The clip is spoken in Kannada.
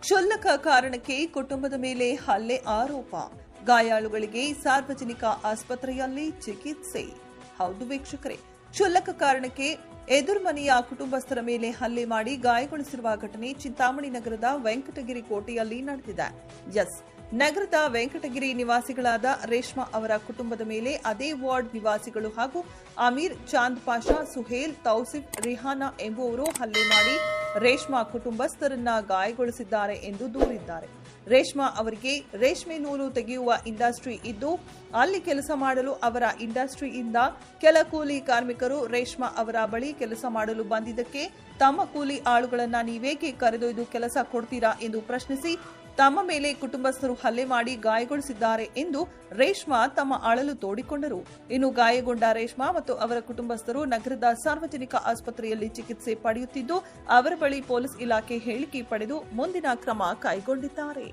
ಕ್ಷುಲ್ಲಕ ಕಾರಣಕ್ಕೆ ಕುಟುಂಬದ ಮೇಲೆ ಹಲ್ಲೆ ಆರೋಪ. ಗಾಯಾಳುಗಳಿಗೆ ಸಾರ್ವಜನಿಕ ಆಸ್ಪತ್ರೆಯಲ್ಲಿ ಚಿಕಿತ್ಸೆ. ಹೌದು ವೀಕ್ಷಕರೇ, ಕ್ಷುಲ್ಲಕ ಕಾರಣಕ್ಕೆ ಎದುರುಮನೆಯ ಕುಟುಂಬಸ್ಥರ ಮೇಲೆ ಹಲ್ಲೆ ಮಾಡಿ ಗಾಯಗೊಳಿಸಿರುವ ಘಟನೆ ಚಿಂತಾಮಣಿ ನಗರದ ವೆಂಕಟಗಿರಿ ಕೋಟೆಯಲ್ಲಿ ನಡೆದಿದೆ. ನಗರದ ವೆಂಕಟಗಿರಿ ನಿವಾಸಿಗಳಾದ ರೇಷ್ಮಾ ಅವರ ಕುಟುಂಬದ ಮೇಲೆ ಅದೇ ವಾರ್ಡ್ ನಿವಾಸಿಗಳು ಹಾಗೂ ಅಮೀರ್, ಚಾಂದ್ ಪಾಷಾ, ಸುಹೇಲ್, ತೌಸಿಫ್, ರಿಹಾನಾ ಎಂಬುವವರು ಹಲ್ಲೆ ಮಾಡಿ ರೇಷ್ಮಾ ಕುಟುಂಬಸ್ಥರನ್ನ ಗಾಯಗೊಳಿಸಿದ್ದಾರೆ ಎಂದು ದೂರಿದ್ದಾರೆ. ರೇಷ್ಮಾ ಅವರಿಗೆ ರೇಷ್ಮೆ ನೂಲು ತೆಗೆಯುವ ಇಂಡಸ್ಟ್ರಿ ಇದ್ದು, ಅಲ್ಲಿ ಕೆಲಸ ಮಾಡಲು ಅವರ ಇಂಡಸ್ಟ್ರಿಯಿಂದ ಕೆಲ ಕೂಲಿ ಕಾರ್ಮಿಕರು ರೇಷ್ಮಾ ಅವರ ಬಳಿ ಕೆಲಸ ಮಾಡಲು ಬಂದಿದ್ದಕ್ಕೆ ತಮ್ಮ ಕೂಲಿ ಆಳುಗಳನ್ನ ನೀವೇಕೆ ಕರೆದೊಯ್ದು ಕೆಲಸ ಕೊಡ್ತೀರಾ ಎಂದು ಪ್ರಶ್ನಿಸಿ ತಮ್ಮ ಮೇಲೆ ಕುಟುಂಬಸ್ಥರು ಹಲ್ಲೆ ಮಾಡಿ ಗಾಯಗೊಳಿಸಿದ್ದಾರೆ ಎಂದು ರೇಷ್ಮಾ ತಮ್ಮ ಅಳಲು ತೋಡಿಕೊಂಡರು. ಇನ್ನು ಗಾಯಗೊಂಡ ರೇಷ್ಮಾ ಮತ್ತು ಅವರ ಕುಟುಂಬಸ್ಥರು ನಗರದ ಸಾರ್ವಜನಿಕ ಆಸ್ಪತ್ರೆಯಲ್ಲಿ ಚಿಕಿತ್ಸೆ ಪಡೆಯುತ್ತಿದ್ದು, ಅವರ ಬಳಿ ಪೊಲೀಸ್ ಇಲಾಖೆ ಹೇಳಿಕೆ ಪಡೆದು ಮುಂದಿನ ಕ್ರಮ ಕೈಗೊಂಡಿದ್ದಾರೆ.